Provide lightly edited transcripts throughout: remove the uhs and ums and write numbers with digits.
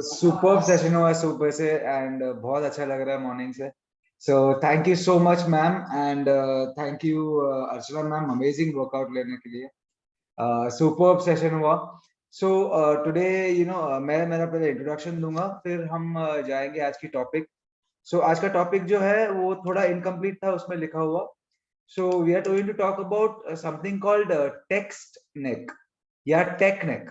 Super session हुआ super से and बहुत अच्छा लग रहा है मॉर्निंग से. So thank you so much ma'am and thank you Archana ma'am amazing workout लेने के लिए. सुपर सेशन हुआ. सो टुडे मैं मेरा पहले इंट्रोडक्शन दूंगा, फिर हम जाएंगे आज की टॉपिक. सो आज का टॉपिक जो है वो थोड़ा इनकम्प्लीट था उसमें लिखा हुआ. So we are going to talk about something called text neck या टेक नेक.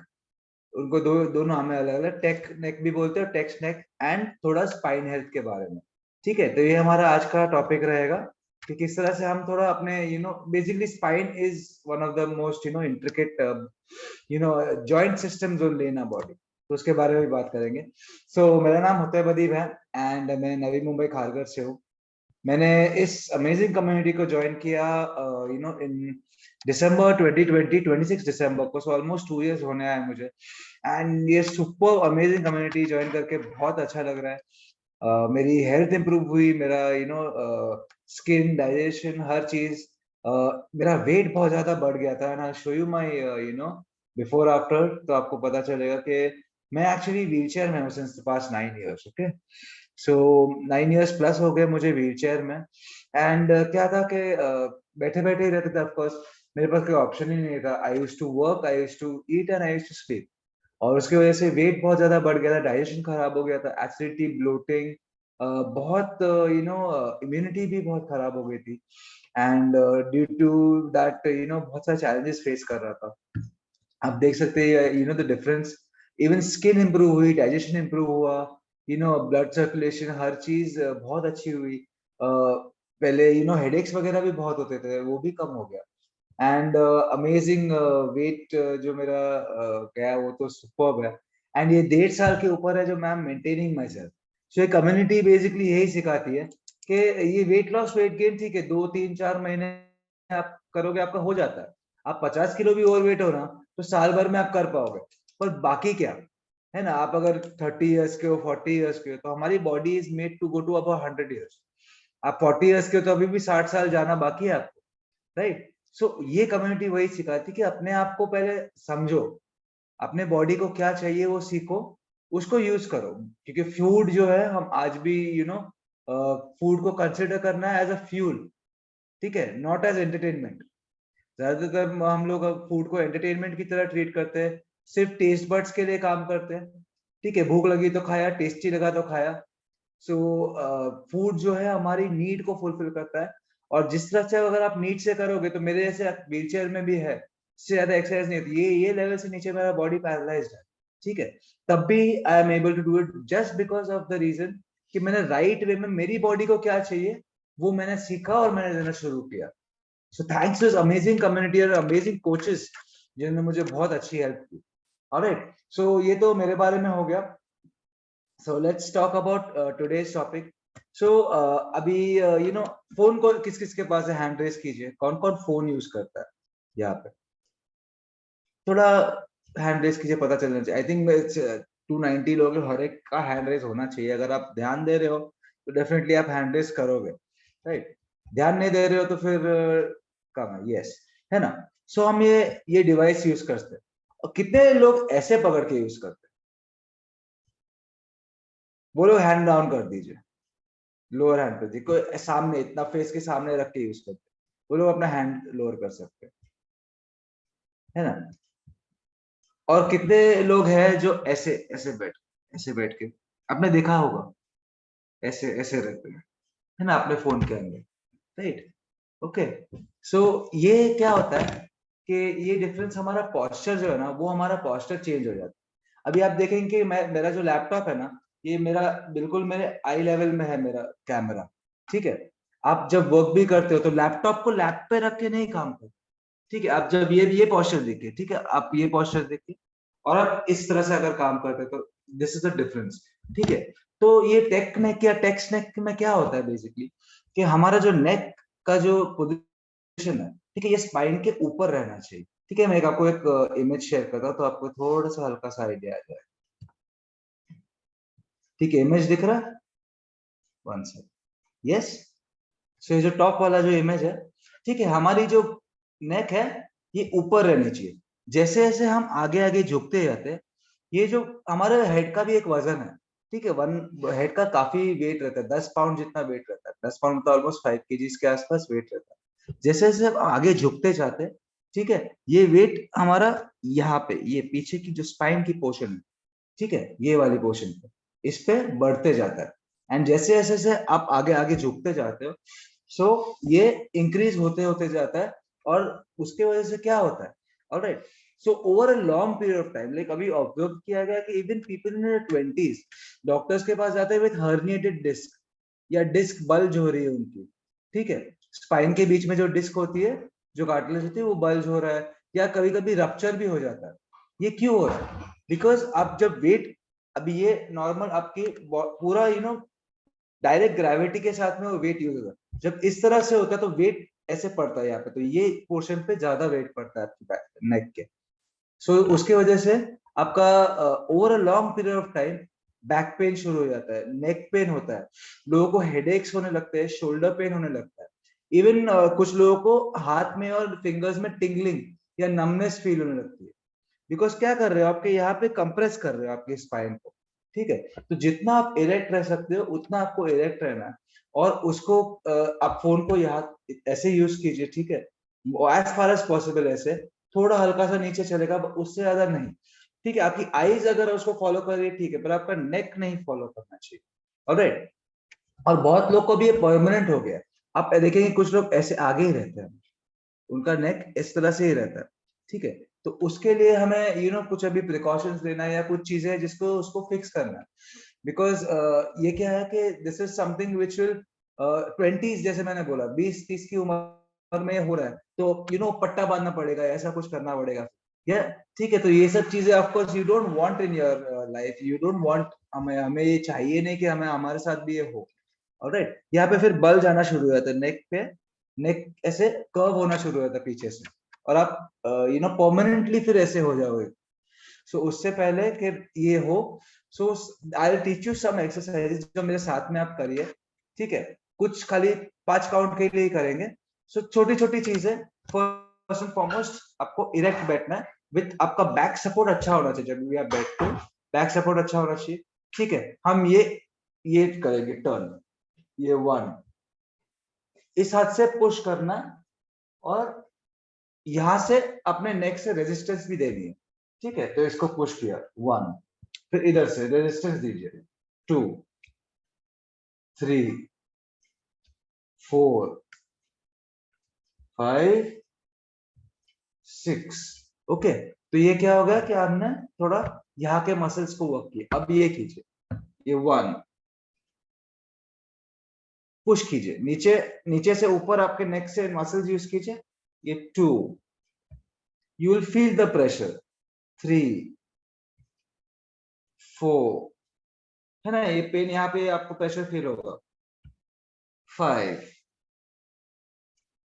उनको दो नाम है अलग अलग. टेक नेक भी बोलते हैं, टेक्स्ट नेक, एंड थोड़ा स्पाइन हेल्थ के बारे में. ठीक है, तो ये हमारा आज का टॉपिक रहेगा कि किस तरह से हम थोड़ा अपने basically spine is one of the most intricate joint systems only in body. तो उसके बारे में भी बात करेंगे. सो मेरा नाम होतैब अदीब है एंड मैं नवी मुंबई खारघर से हूँ. मैंने इस अमेजिंग कम्युनिटी को ज्वाइन किया इन दिसंबर 2020, 26 दिसंबर को. सो ऑलमोस्ट 2 इयर्स होने आए मुझे. एंड ये सुपर अमेजिंग कम्युनिटी ज्वाइन करके बहुत अच्छा लग रहा है. मेरी हेल्थ इंप्रूव हुई, मेरा स्किन, डाइजेशन, हर चीज. मेरा वेट बहुत ज्यादा बढ़ गया था. ना show you my before after, तो आपको पता चलेगा कि मैं एक्चुअली व्हील चेयर में हूँ सिंस पास्ट 9 इयर्स. ओके, सो 9 इयर्स प्लस हो गए मुझे व्हील चेयर में. एंड क्या था कि बैठे बैठे ही रहते थे. ऑफकोर्स मेरे पास कोई ऑप्शन ही नहीं था. I used to work, I used to eat and I used to sleep. और उसकी वजह से वेट बहुत ज्यादा बढ़ गया था, डाइजेशन खराब हो गया था, एसिडिटी, ब्लोटिंग, बहुत इम्यूनिटी भी बहुत खराब हो गई थी. एंड ड्यू टू दैट बहुत सारे चैलेंजेस फेस कर रहा था. आप देख सकते हैं the difference. Even skin improve हुई, डाइजेशन इंप्रूव हुआ, ब्लड सर्कुलेशन, हर चीज बहुत अच्छी हुई. पहले हेडेक्स वगैरह भी बहुत होते थे, वो भी कम हो गया. एंड अमेजिंग वेट जो मेरा गया वो तो सुपर्ब है. एंड ये 1.5 साल के ऊपर है जो मैम मेंटेनिंग माई सेल्फ. सो ये कम्युनिटी बेसिकली यही सिखाती है कि ये वेट लॉस वेट गेन ठीक है, 2 3 4 महीने आप करोगे आपका हो जाता है. आप 50 किलो भी ओवरवेट हो ना तो साल भर में आप कर पाओगे. पर बाकी क्या है ना, आप अगर 30 इयर्स के हो, 40 इयर्स के हो, तो हमारी body is made to go to about 100 years. आप 40 इयर्स के हो तो अभी भी 60 साल जाना बाकी है आपको, राइट. सो ये कम्युनिटी वही सिखाती कि अपने आप को पहले समझो, अपने बॉडी को क्या चाहिए वो सीखो, उसको यूज करो. क्योंकि फूड जो है हम आज भी फूड को कंसिडर करना है एज अ फ्यूल. ठीक है, नॉट एज एंटरटेनमेंट. ज्यादातर हम लोग फूड को एंटरटेनमेंट की तरह ट्रीट करते हैं, सिर्फ टेस्ट बर्ड्स के लिए काम करते हैं. ठीक है, भूख लगी तो खाया, टेस्टी लगा तो खाया. सो फूड जो है हमारी नीड को फुलफिल करता है. और जिस तरह से अगर आप नीड से करोगे तो मेरे जैसे व्हील चेयर में भी है, इससे ज्यादा एक्सरसाइज नहीं होती. ये लेवल से नीचे मेरा बॉडी पैरालाइज्ड है. ठीक है, तब भी I am able to do it just because of the reason कि मैंने राइट वे में मेरी बॉडी को क्या चाहिए वो मैंने सीखा और मैंने देना शुरू किया. So thanks to amazing community और अमेजिंग कोचेस जिन्होंने मुझे बहुत अच्छी हेल्प की. ऑलराइट, सो ये तो मेरे बारे में हो गया. So let's talk about today's topic. So अभी फोन को किस किस के पास है, हैंड रेस कीजिए. कौन कौन फोन यूज करता है यहाँ पे, थोड़ा हैंड रेस कीजिए, पता चलना चाहिए. आई थिंक 290 लोग, हर एक का हैंड रेस होना चाहिए. अगर आप ध्यान दे रहे हो तो डेफिनेटली आप हैंड रेस करोगे, राइट. ध्यान नहीं दे रहे हो तो फिर कम है. यस, है ना. सो हम ये डिवाइस यूज करते हैं. और कितने लोग ऐसे पकड़ के यूज करते हैं, वो लोग हैंड डाउन कर दीजिए, लोअर हैंड पे. देखो सामने इतना फेस के सामने रख के यूज करते हैं, वो लोग अपना हैंड लोअर कर सकते हैं, है ना. और कितने लोग हैं जो ऐसे ऐसे बैठ के, आपने देखा होगा, ऐसे ऐसे रहते हैं, है ना, अपने फोन के अंदर, राइट. ओके, सो ये क्या होता है कि ये डिफरेंस, हमारा पोस्चर जो है ना, वो हमारा पोस्चर चेंज हो जाता है. अभी आप देखेंगे कि मेरा जो लैपटॉप है ना, ये मेरा बिल्कुल मेरे आई लेवल में है मेरा कैमरा. ठीक है, आप जब वर्क भी करते हो तो लैपटॉप को लैप पे रख के नहीं काम करो. ठीक है, आप जब ये पोस्चर देखिए, ठीक है, आप ये पोस्चर देखिए और आप इस तरह से अगर काम करते हो तो दिस इज द डिफरेंस. ठीक है, तो ये टेक नेक या टेक्स्ट नेक में क्या होता है बेसिकली कि हमारा जो नेक का जो पोजीशन है, ठीक है, ये स्पाइन के ऊपर रहना चाहिए. ठीक है, मैं आपको एक इमेज शेयर करता हूँ तो आपको थोड़ा सा हल्का सा आइडिया आ जाए. ठीक है, इमेज दिख रहा है, वन सेकंड. यस, सो ये जो टॉप वाला जो इमेज है, ठीक है, हमारी जो नेक है ये ऊपर रहनी चाहिए. जैसे जैसे हम आगे आगे झुकते जाते हैं ये जो हमारे हेड का भी एक वजन है, ठीक है, वन हेड का काफी वेट रहता है, 10 पाउंड जितना वेट रहता है, 10 पाउंड तो ऑलमोस्ट 5 केजीज के आसपास वेट रहता है। जैसे जैसे हम आगे झुकते जाते हैं, ठीक है, ये वेट हमारा यहाँ पे, ये पीछे की जो स्पाइन की पोर्शन है, ठीक है, ये वाली पोर्शन पे, इस पे बढ़ते जाता है। एंड जैसे जैसे से आप आगे आगे झुकते जाते हो, सो ये इंक्रीज होते होते जाता है, और उसके वजह से क्या होता है, alright, so over a long period of time, like अभी ऑब्जर्व किया गया कि even people in 20s doctors के पास जाते हैं विथ हर्निएटेड डिस्क, या डिस्क बल्ज हो रही है उनकी, ठीक है, स्पाइन के बीच में जो डिस्क होती है, जो कार्टिलेज होती है, वो बल्ज हो रहा है, या कभी कभी रप्चर भी हो जाता है। ये क्यों हो रहा है? बिकॉज आप जब वेट, अभी ये नॉर्मल आपकी पूरा डायरेक्ट ग्रेविटी के साथ में वो वेट यूज होता है, जब इस तरह से होता है तो वेट ऐसे पड़ता है यहाँ पे, तो ये पोर्शन पे ज्यादा वेट पड़ता है आपकी नेक के। सो उसकी वजह से आपका over a long period of time back pain शुरू हो जाता है, नेक पेन होता है, लोगों को हेडेक्स होने लगते हैं, शोल्डर पेन होने लगता है, इवन कुछ लोगों को हाथ में और फिंगर्स में टिंगलिंग या नमनेस फील होने लगती है। बिकॉज क्या कर रहे हो, आपके यहाँ पे कंप्रेस कर रहे हो आपके स्पाइन को, ठीक है, तो जितना आप इरेक्ट रह सकते हो उतना आपको इरेक्ट रहना है, और उसको आप फोन को यहाँ ऐसे यूज कीजिए, ठीक है, एज फार एज पॉसिबल, ऐसे थोड़ा हल्का सा नीचे चलेगा, उससे ज्यादा नहीं, ठीक है, आपकी आईज अगर उसको फॉलो कर रही है, ठीक है, पर आपका नेक नहीं फॉलो करना चाहिए, ऑलराइट। और बहुत लोग को भी ये परमानेंट हो गया, आप देखेंगे कुछ लोग ऐसे आगे ही रहते हैं, उनका नेक इस तरह से ही रहता है, ठीक है, तो उसके लिए हमें कुछ अभी प्रिकॉशंस लेना है, या कुछ चीजें हैं जिसको उसको फिक्स करना है, बिकॉज ये क्या है कि this is something which will 20s, जैसे मैंने बोला 20-30 की उम्र में हो रहा है, तो पट्टा बांधना पड़ेगा, ऐसा कुछ करना पड़ेगा, या ठीक है, तो ये सब चीजें of course you don't want in your life, you don't want, हमें हमें ये चाहिए नहीं कि हमें हमारे साथ भी ये हो, ऑलराइट। यहाँ पे फिर बल जाना शुरू हो जाता है नेक पे, नेक ऐसे कर्व होना शुरू हो जाता है पीछे से, और आप परमानेंटली फिर ऐसे हो जाओगे। सो उससे पहले कि ये हो, so I will teach you some exercises जो मेरे साथ में आप करिए, ठीक है, कुछ खाली 5 काउंट के लिए ही करेंगे। सो छोटी छोटी चीजें, फर्स्ट एंड फॉरमोस्ट आपको इरेक्ट बैठना है, विथ आपका बैक सपोर्ट अच्छा होना चाहिए, जब भी आप बैठते हो बैक सपोर्ट अच्छा होना चाहिए, ठीक है। हम ये करेंगे टर्न, ये 1, इस हाथ से पुश करना, और यहां से अपने नेक से रेजिस्टेंस भी देनी है, ठीक है, तो इसको पुश किया 1, फिर इधर से रेजिस्टेंस दीजिए 2, 3, 4, 5, 6, ओके। तो ये क्या होगा कि आपने थोड़ा यहाँ के मसल्स को वर्क किया। अब ये कीजिए, ये 1, पुश कीजिए नीचे, नीचे से ऊपर आपके नेक से मसल्स यूज कीजिए, ये 2, you will feel the pressure, 3, 4, है ना, ये पेन यहाँ पे आपको प्रेशर फील होगा, 5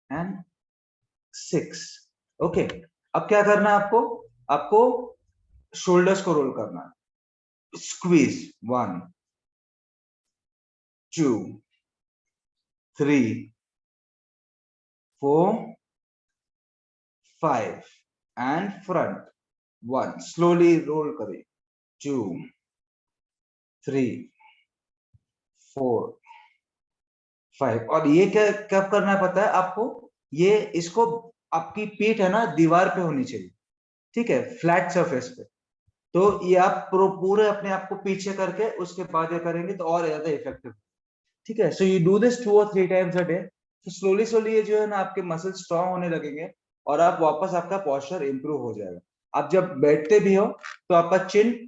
एंड 6, ओके। अब क्या करना है आपको, आपको शोल्डर्स को रोल करना है, squeeze 1, 2, 3, 4, 5 and front 1, slowly roll करिए, 2, 3, 4, 5। और ये क्या कब करना है पता है आपको, ये इसको, आपकी पीठ है ना दीवार पे होनी चाहिए, ठीक है, फ्लैट सरफेस पे। तो ये आप पूरे अपने आप को पीछे करके उसके बाद ये करेंगे तो और ज्यादा इफेक्टिव, ठीक है। सो यू डू दिस 2 और 3 टाइम्स अ डे, तो स्लोली स्लोली ये जो है ना आपके मसल स्ट्रांग होने लगेंगे, और आप वापस आपका पोस्चर इंप्रूव हो जाएगा। आप जब बैठते भी हो तो आपका चिन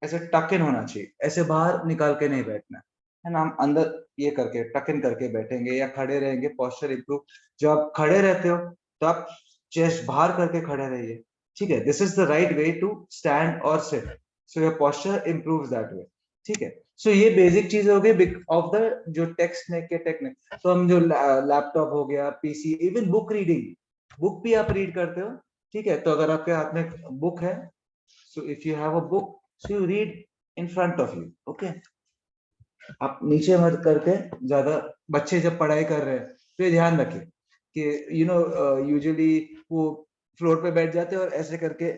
ऐसे टक इन होना चाहिए, ऐसे बाहर निकाल के नहीं बैठना है ना, हम अंदर ये करके टक इन करके बैठेंगे या खड़े रहेंगे, पोस्चर इंप्रूव। जब आप खड़े रहते हो तो आप चेस्ट बाहर करके खड़े रहिए, ठीक है, this is the right way to stand और sit, so your posture improves that way, ठीक है। सो ये बेसिक चीज हो गई ऑफ द जो टेक्स्ट नेक के टेक्निक। तो हम जो लैपटॉप हो गया, PC, even book reading, book भी आप रीड करते हो, ठीक है, तो अगर आपके हाथ में बुक है, so if you have a book, so you read in front of you, okay. आप नीचे मत करके ज्यादा, बच्चे जब पढ़ाई कर रहे हैं तो ये ध्यान रखें कि यूजुअली वो फ्लोर पे बैठ जाते हैं और ऐसे करके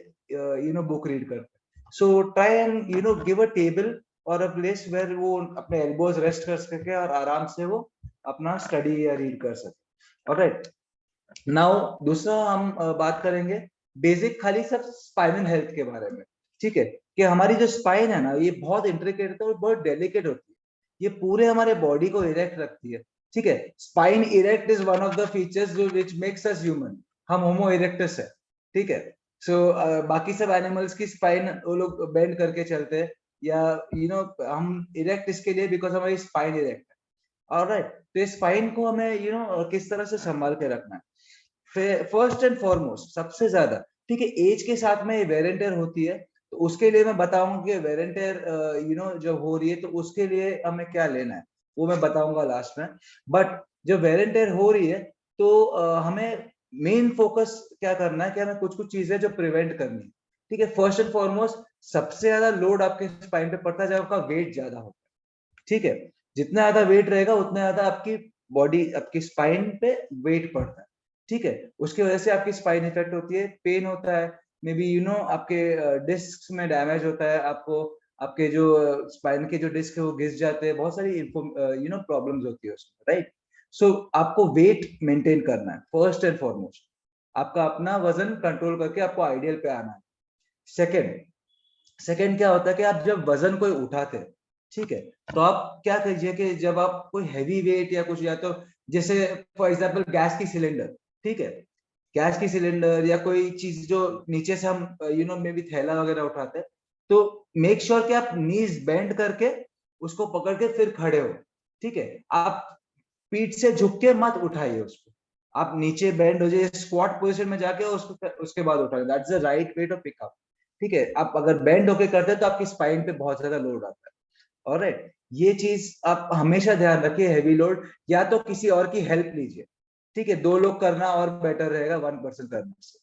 बुक रीड करते हैं, So try and give a table or a place where वो अपने elbows rest कर सके और आराम से वो अपना study या read कर सके. Alright. Now दूसरा हम बात करेंगे बेसिक खाली सब स्पाइनल हेल्थ के बारे में. ठीक है, कि हमारी जो स्पाइन है ना, ये बहुत इंट्रिकेट है और बहुत डेलिकेट होती है. ये पूरे हमारे बॉडी को इरेक्ट रखती है. ठीक है, spine erect is one of the features which makes us human. हम होमो इरेक्टस है. ठीक है. सो बाकी सब एनिमल्स की स्पाइन वो लोग बेंड करके चलते हैं, या हम इरेक्ट इसके लिए बिकॉज हमारी स्पाइन इरेक्ट है. ऑलराइट, तो इस स्पाइन को हमें किस तरह से संभाल के रखना है. फर्स्ट एंड फॉरमोस्ट सबसे ज्यादा, ठीक है, एज के साथ में वेयर एंड टेयर होती है. तो उसके लिए मैं बताऊंगा कि वेयर एंड टेयर जब हो रही है तो उसके लिए हमें क्या लेना है, वो मैं बताऊंगा लास्ट में. बट जब वेयर एंड टेयर हो रही है तो हमें मेन फोकस क्या करना है कि हमें कुछ कुछ चीजें जो प्रिवेंट करनी है. ठीक है, फर्स्ट एंड फॉरमोस्ट सबसे ज्यादा लोड आपके स्पाइन पे पड़ता है जब आपका वेट ज्यादा होता है. ठीक है, जितना ज्यादा वेट रहेगा उतना ज्यादा आपकी बॉडी, आपकी स्पाइन पे वेट पड़ता है. ठीक है, उसकी वजह से आपकी स्पाइन इफेक्ट होती है, पेन होता है, मे बी आपके डिस्क में डैमेज होता है, आपको आपके जो स्पाइन के जो डिस्क है वो घिस जाते हैं, बहुत सारी प्रॉब्लम्स होती है उसमें. राइट. सो आपको वेट मेंटेन करना है फर्स्ट एंड फॉरमोस्ट. आपका अपना वजन कंट्रोल करके आपको आइडियल पे आना है. सेकेंड सेकेंड क्या होता है कि आप जब वजन कोई उठाते हैं, ठीक है, तो आप क्या कीजिए कि जब आप कोई हैवी वेट या कुछ, या तो जैसे फॉर एग्जांपल गैस की सिलेंडर, ठीक है, गैस की सिलेंडर या कोई चीज जो नीचे से हम मे बी थैला वगैरह उठाते हैं, तो मेक श्योर कि आप नीज बेंड करके उसको पकड़ के फिर खड़े हो. ठीक है, आप पीठ से झुक के मत उठाइए उसको, आप नीचे बेंड हो जाइए, स्क्वाट पोजीशन में जाके उसको उसके बाद उठाइए. That's the right way to pick up. ठीक है, आप अगर बेंड होके करते हैं तो आपकी स्पाइन पे बहुत ज्यादा लोड आता है. ऑलराइट, ये चीज आप हमेशा ध्यान रखिए. हैवी लोड या तो किसी और की हेल्प लीजिए. ठीक है, 2 लोग करना और बेटर रहेगा 1 पर्सन करने से.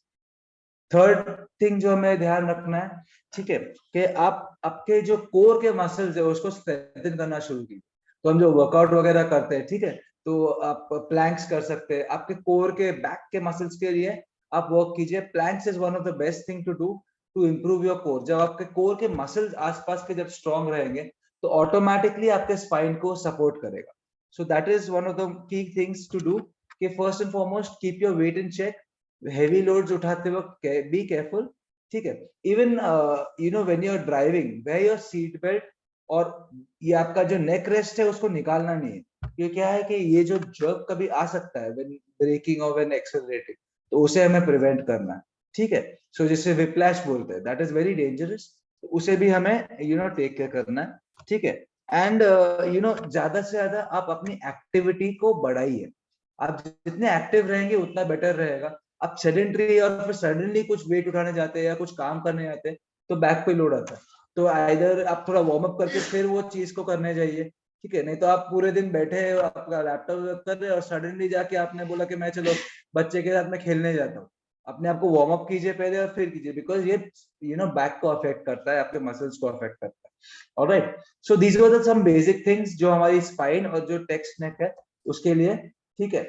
थर्ड थिंग जो हमें ध्यान रखना है, ठीक है, कि आप आपके जो कोर के मसल्स है उसको स्ट्रेंथन करना शुरू कीजिए. तो हम जो वर्कआउट वगैरह करते हैं, ठीक है, तो आप प्लैंक्स कर सकते हैं. आपके कोर के बैक के मसल्स के लिए आप वर्क कीजिए. Planks is one of the best thing to do to improve your core. जब आपके कोर के मसल्स आसपास के जब स्ट्रांग रहेंगे तो ऑटोमेटिकली आपके स्पाइन को सपोर्ट करेगा. So that is one of the key things to do, कि first and foremost keep your weight in check. Heavy loads उठाते वक्त बी केयरफुल. ठीक है, even when you are driving wear your seat belt, और ये आपका जो नेक rest है उसको निकालना नहीं है. ये क्या है कि ये जो जर्क कभी आ सकता है व्हेन ब्रेकिंग और व्हेन एक्सेलरेटिंग, तो उसे हमें प्रिवेंट करना है. ठीक है, सो जिसे विप्लैश बोलते हैं, दैट इज वेरी डेंजरस. उसे भी हमें टेक केयर करना है. ठीक है, एंड ज्यादा से ज्यादा आप अपनी एक्टिविटी को बढ़ाइए. आप जितने एक्टिव रहेंगे उतना बेटर रहेगा. आप सेडेंटरी और फिर सडनली कुछ वेट उठाने जाते हैं या कुछ काम करने जाते हैं तो बैक पे लोड आता है. तो आइदर आप थोड़ा वार्म अप करके फिर वो चीज को करने जाइए. ठीक है, नहीं तो आप पूरे दिन बैठे आपका लैपटॉप कर रहे और सडनली जाके आपने बोला कि मैं चलो बच्चे के साथ में खेलने जाता हूँ. अपने आप को वार्म अप कीजिए पहले और फिर कीजिए, बिकॉज ये बैक को अफेक्ट करता है, आपके मसल्स को अफेक्ट करता है. Alright, so these were the some basic things जो हमारी स्पाइन और जो टेक्स्ट नेक है उसके लिए. ठीक है,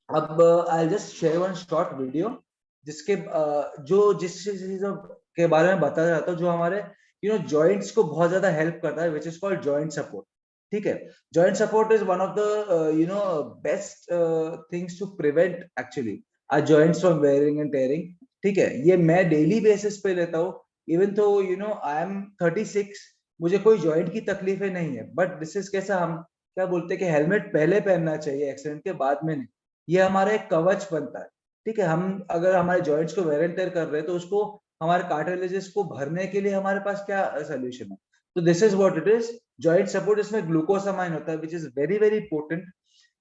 अब I just share one short video जिसके जो जिस चीजों के बारे में बताया जाता है जो हमारे जॉइंट्स को बहुत ज्यादा हेल्प करता है, which is called joint support. ठीक है, joint support is one of the best things to prevent actually our joints from wearing and tearing. ठीक है, ये मैं डेली बेसिस पे लेता हूँ. इवन तो आई एम 36, मुझे कोई जॉइंट की तकलीफें नहीं है, बट दिस इज कैसा, हम क्या बोलते हैं कि हेलमेट पहले पहनना चाहिए एक्सीडेंट के बाद में नहीं. ये हमारा एक कवच बनता है. ठीक है, हम अगर हमारे जॉइंट्स को वेयर एंड टेयर कर रहे हैं तो उसको हमारे कार्टिलेजेस को भरने के लिए हमारे पास क्या सोल्यूशन है. तो this is what it is, joint support. इसमें ग्लूकोसामाइन होता है which is very very important.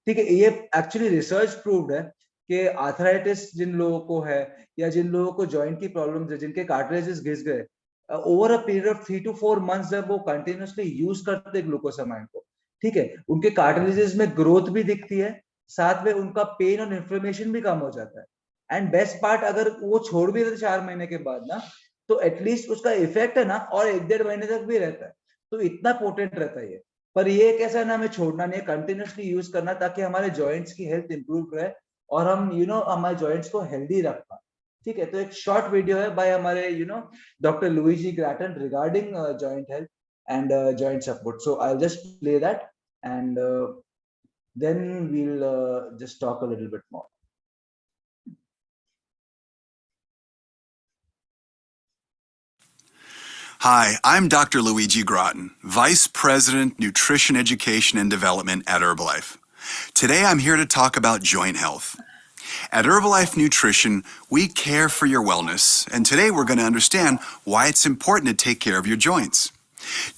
ठीक है, ये एक्चुअली रिसर्च प्रूव्ड है कि आर्थराइटिस जिन लोगों को है या जिन लोगों को जॉइंट की प्रॉब्लम है, जिनके कार्टिलेजेस घिस गए, over a period of 3 to 4 months जब वो कंटिन्यूसली यूज करते हैं ग्लूकोसामाइन को, ठीक है, उनके कार्टिलेजेस में ग्रोथ भी दिखती है, साथ में उनका पेन और इन्फ्लेमेशन भी कम हो जाता है. एंड बेस्ट पार्ट, अगर वो छोड़ भी देते 4 महीने के बाद ना, तो एटलीस्ट उसका इफेक्ट है ना और 1-1.5 महीने तक भी रहता है. तो इतना पोटेंट रहता है ये. पर ये कैसा है ना, हमें छोड़ना नहीं है, कंटिन्यूसली यूज करना ताकि हमारे जॉइंट्स की हेल्थ इंप्रूव रहे और हम हमारे जॉइंट्स को हेल्दी रख पाए. ठीक है, तो एक शॉर्ट वीडियो है बाय हमारे doctor Luigi Gratton regarding joint health and joint support. So I'll just play that, and then we'll just talk a little bit more. Hi, I'm Dr. Luigi Groton, Vice President, Nutrition Education and Development at Herbalife. Today I'm here to talk about joint health. At Herbalife Nutrition, we care for your wellness, and today we're going to understand why it's important to take care of your joints.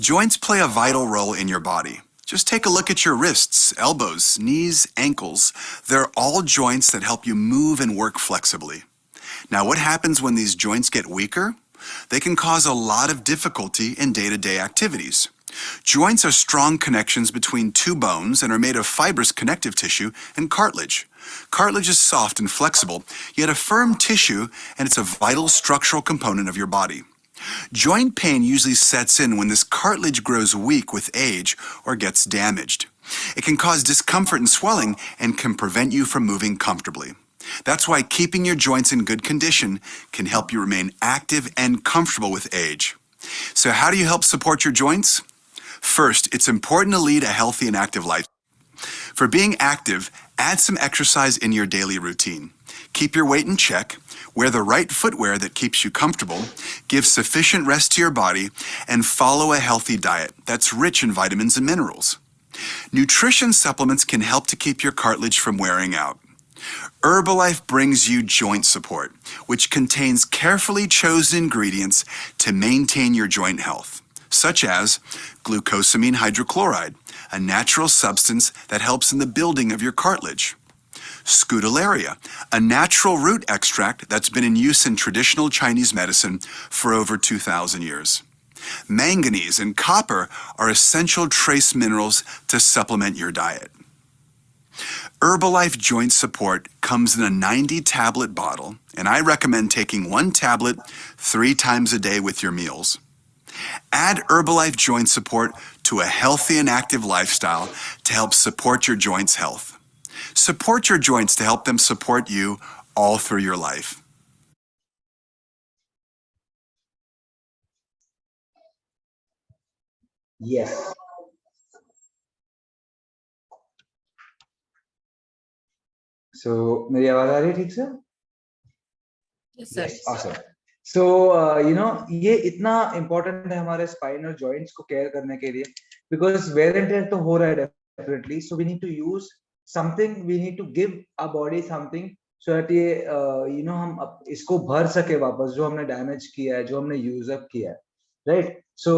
Joints play a vital role in your body. Just take a look at your wrists, elbows, knees, ankles. They're all joints that help you move and work flexibly. Now, what happens when these joints get weaker? They can cause a lot of difficulty in day-to-day activities. Joints are strong connections between two bones and are made of fibrous connective tissue and cartilage. Cartilage is soft and flexible, yet a firm tissue, and it's a vital structural component of your body. Joint pain usually sets in when this cartilage grows weak with age or gets damaged. It can cause discomfort and swelling and can prevent you from moving comfortably. That's why keeping your joints in good condition can help you remain active and comfortable with age. So how do you help support your joints? First, it's important to lead a healthy and active life. For being active, add some exercise in your daily routine. Keep your weight in check, wear the right footwear that keeps you comfortable, give sufficient rest to your body, and follow a healthy diet that's rich in vitamins and minerals. Nutrition supplements can help to keep your cartilage from wearing out. Herbalife brings you joint support, which contains carefully chosen ingredients to maintain your joint health, such as glucosamine hydrochloride, a natural substance that helps in the building of your cartilage; Scutellaria, a natural root extract that's been in use in traditional Chinese medicine for over 2,000 years. Manganese and copper are essential trace minerals to supplement your diet. Herbalife Joint Support comes in a 90-tablet bottle, and I recommend taking 1 tablet 3 times a day with your meals. Add Herbalife Joint Support to a healthy and active lifestyle to help support your joints' health. Support your joints to help them support you all through your life. Yes. So मेरी आवाज आ रही है ठीक से? Yes, sir. Yes, awesome. So ये इतना important है हमारे spine और joints को care करने के लिए, because wear and tear तो हो रहा है definitely. So we need to use something, we need to give our body something so that ये हम इसको भर सके वापस जो हमने damage किया है, जो हमने use up किया है, right? So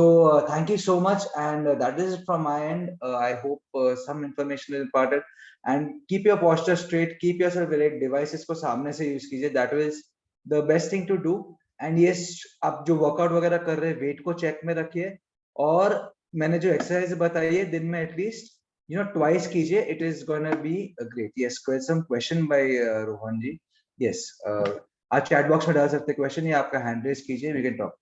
thank you so much, and that is it from my end. I hope some information is imparted, and keep your posture straight, keep yourself erect, devices को सामने से use कीजिए, that is the best thing to do. And yes, आप जो workout वगैरह कर रहे हैं वेट को चेक में रखिए, और मैंने जो एक्सरसाइज बताई है दिन में एटलीस्ट ट्वाइस कीजिए. It is gonna be great. Yes, some question by Rohan ji. Yes, आप चैट बॉक्स में डाल सकते हैं क्वेश्चन, या आपका हैंड रेज कीजिए, वी कैन टॉक.